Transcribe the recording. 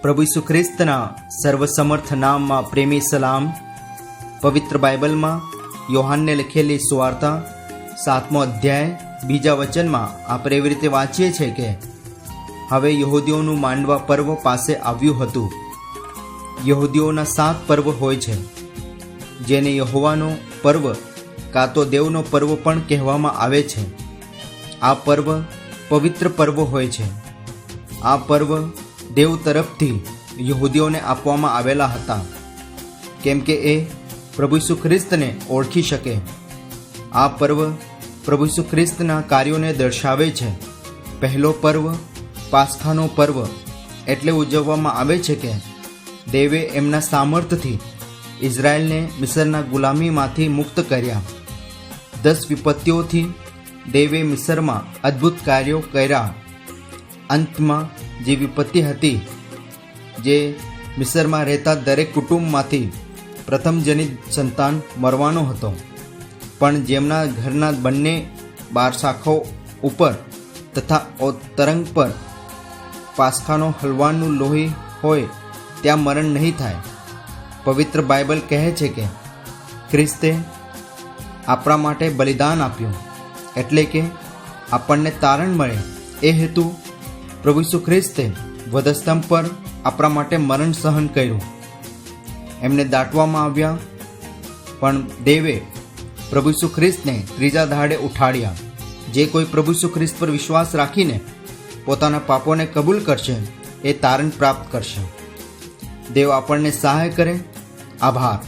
પ્રભુ ઈસુ ખ્રિસ્તના સર્વસમર્થ નામમાં પ્રેમી સલામ। પવિત્ર બાઇબલમાં યોહાનને લખેલી સુવાર્તા 7મો અધ્યાય 2જા વચનમાં આપણે એવી રીતે વાંચીએ છીએ કે હવે યહૂદીઓનું માંડવા પર્વ પાસે આવ્યું હતું। યહૂદીઓના 7 પર્વ હોય છે, જેને યહોવાનો પર્વ કાં તો દેવનો પર્વ પણ કહેવામાં આવે છે। આ પર્વ પવિત્ર પર્વ હોય છે। આ પર્વ દેવ તરફથી યહૂદીઓને આપવામાં આવેલા હતા, કેમ કે એ પ્રભુ ઈસુ ખ્રિસ્તને ઓળખી શકે। આ પર્વ પ્રભુ ઈસુ ખ્રિસ્તના કાર્યોને દર્શાવે છે। પહેલો પર્વ પાસ્ખાનો પર્વ એટલે ઉજવવામાં આવે છે કે દેવે એમના સામર્થ્યથી ઇઝરાયલને મિસરના ગુલામીમાંથી મુક્ત કર્યા। 10 વિપત્તિઓથી દેવે મિસરમાં અદ્ભુત કાર્યો કર્યા। અંતમાં જે વિપત્તિ હતી, જે મિસરમાં રહેતા દરેક કુટુંબમાંથી પ્રથમ જનિત સંતાન મરવાનો હતો, પણ જેમના ઘરના બંને 12 શાખાઓ ઉપર તથા તરંગ પર પાસ્ખાનો હલવાનું લોહી હોય ત્યાં મરણ નહીં થાય। પવિત્ર બાઇબલ કહે છે કે ખ્રિસ્તે આપણા માટે બલિદાન આપ્યું, એટલે કે આપણને તારણ મળે એ હેતુ પ્રભુ ઈસુ ખ્રિસ્તે વધસ્તંભ પર આપણા માટે મરણ સહન કર્યું। એમને દાટવામાં આવ્યા, પણ દેવે પ્રભુ ઈસુ ખ્રિસ્તને 3જા દાડે ઉઠાડ્યા। જે કોઈ પ્રભુ ઈસુ ખ્રિસ્ત પર વિશ્વાસ રાખીને પોતાના પાપોને કબૂલ કરશે એ તારણ પ્રાપ્ત કરશે। દેવ આપણને સહાય કરે। આભાર।